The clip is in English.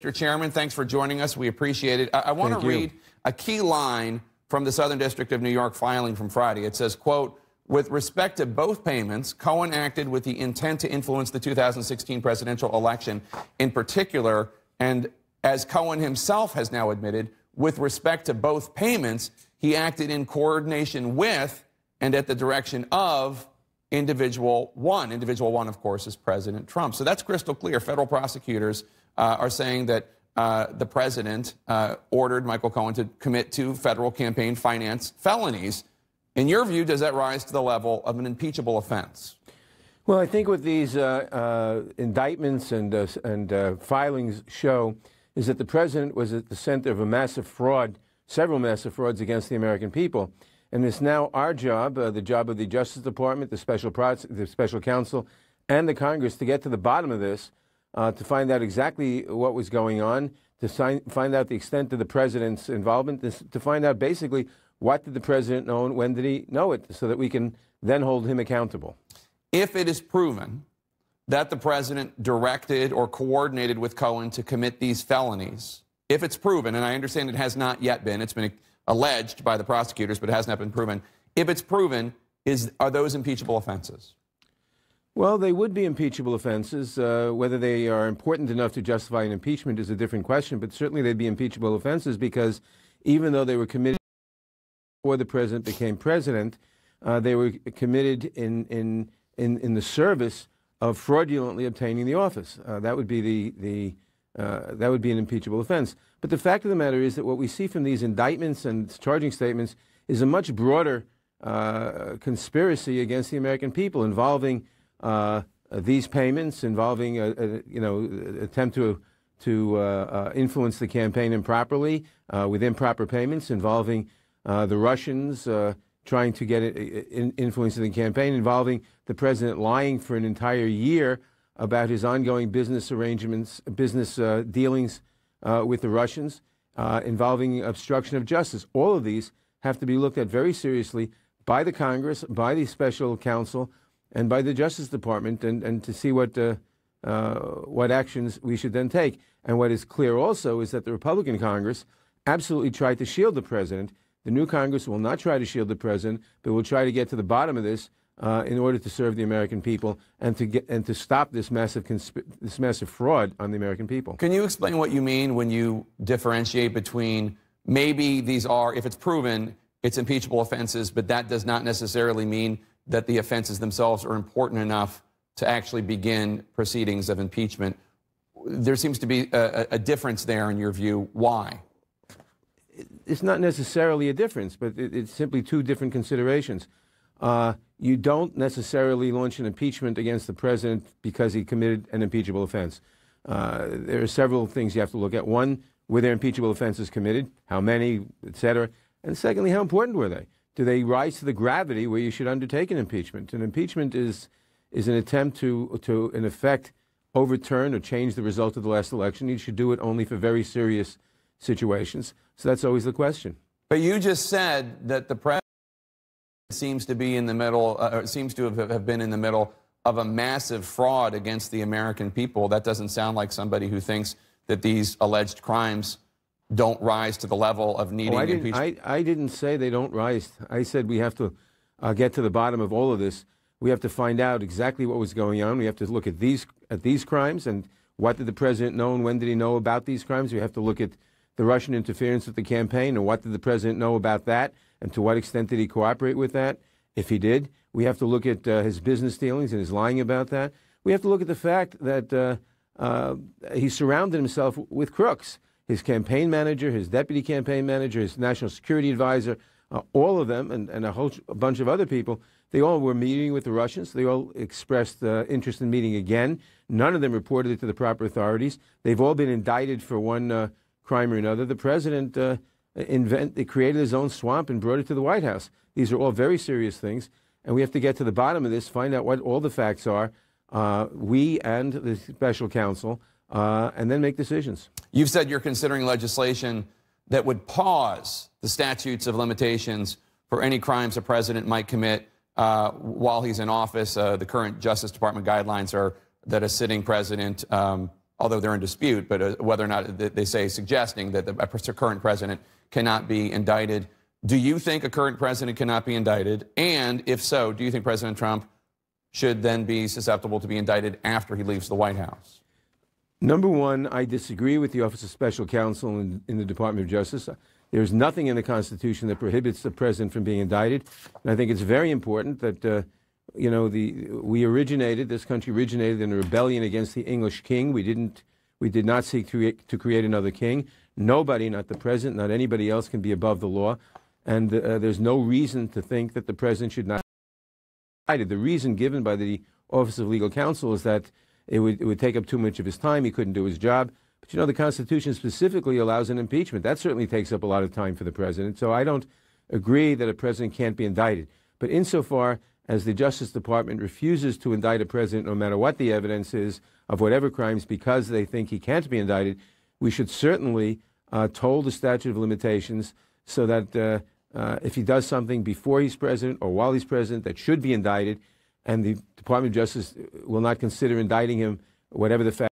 Mr. Chairman, thanks for joining us. We appreciate it. I want to read a key line from the Southern District of New York filing from Friday. It says, quote, with respect to both payments, Cohen acted with the intent to influence the 2016 presidential election in particular, and as Cohen himself has now admitted, with respect to both payments, he acted in coordination with and at the direction of individual one. Individual one, of course, is President Trump. So that's crystal clear. Federal prosecutors are saying that the president ordered Michael Cohen to commit to federal campaign finance felonies. In your view, does that rise to the level of an impeachable offense? Well, I think what these indictments and filings show is that the president was at the center of a massive fraud, several massive frauds against the American people. And it's now our job, the job of the Justice Department, the special counsel, and the Congress to get to the bottom of this, to find out exactly what was going on, to find out the extent of the president's involvement, to find out basically what did the president know and when did he know it, so that we can then hold him accountable. If it is proven that the president directed or coordinated with Cohen to commit these felonies, if it's proven, and I understand it has not yet been, it's been alleged by the prosecutors, but it has not been proven. If it's proven, are those impeachable offenses? Well, they would be impeachable offenses. Whether they are important enough to justify an impeachment is a different question, but certainly they'd be impeachable offenses because even though they were committed before the president became president, they were committed in the service of fraudulently obtaining the office. That would be that would be an impeachable offense. But the fact of the matter is that what we see from these indictments and charging statements is a much broader conspiracy against the American people involving these payments, involving attempt to influence the campaign improperly with improper payments, involving the Russians trying to get influence in the campaign, involving the president lying for an entire year about his ongoing business arrangements, business dealings with the Russians, involving obstruction of justice. All of these have to be looked at very seriously by the Congress, by the special counsel, and by the Justice Department, and to see what actions we should then take. And what is clear also is that the Republican Congress absolutely tried to shield the president. The new Congress will not try to shield the president, but will try to get to the bottom of this in order to serve the American people and to stop this massive fraud on the American people. Can you explain what you mean when you differentiate between maybe these are, if it's proven, it's impeachable offenses, but that does not necessarily mean that the offenses themselves are important enough to actually begin proceedings of impeachment? There seems to be a difference there in your view. Why? It's not necessarily a difference, but it's simply two different considerations. You don't necessarily launch an impeachment against the president because he committed an impeachable offense. There are several things you have to look at. One, were there impeachable offenses committed? How many, et cetera? And secondly, how important were they? Do they rise to the gravity where you should undertake an impeachment? An impeachment is an attempt to, in effect, overturn or change the result of the last election. You should do it only for very serious situations. So that's always the question. But you just said that the president seems to be in the middle, seems to have been in the middle of a massive fraud against the American people. That doesn't sound like somebody who thinks that these alleged crimes don't rise to the level of needing impeachment. I didn't say they don't rise. I said we have to get to the bottom of all of this. We have to find out exactly what was going on. We have to look at these crimes and what did the president know and when did he know about these crimes. We have to look at the Russian interference with the campaign and what did the president know about that and to what extent did he cooperate with that. If he did, we have to look at his business dealings and his lying about that. We have to look at the fact that he surrounded himself with crooks. His campaign manager, his deputy campaign manager, his national security advisor, all of them, and a bunch of other people, they all were meeting with the Russians. They all expressed interest in meeting again. None of them reported it to the proper authorities. They've all been indicted for one crime or another. The president created his own swamp and brought it to the White House. These are all very serious things, and we have to get to the bottom of this, find out what all the facts are, we and the special counsel, and then make decisions. You've said you're considering legislation that would pause the statutes of limitations for any crimes a president might commit while he's in office. The current Justice Department guidelines are that a sitting president although they're in dispute, but whether or not they say suggesting that the current president cannot be indicted. Do you think a current president cannot be indicted? And if so, do you think President Trump should then be susceptible to be indicted after he leaves the White House? Number one, I disagree with the Office of Special Counsel in the Department of Justice. There's nothing in the Constitution that prohibits the president from being indicted. And I think it's very important that, this country originated in a rebellion against the English king. We did not seek to create another king. Nobody, not the president, not anybody else, can be above the law. And there's no reason to think that the president should not be indicted. The reason given by the Office of Legal Counsel is that it would take up too much of his time. He couldn't do his job. But, the Constitution specifically allows an impeachment. That certainly takes up a lot of time for the president. So I don't agree that a president can't be indicted. But insofar as the Justice Department refuses to indict a president, no matter what the evidence is, of whatever crimes, because they think he can't be indicted, we should certainly toll the statute of limitations so that if he does something before he's president or while he's president that should be indicted, and the Department of Justice will not consider indicting him, whatever the fact.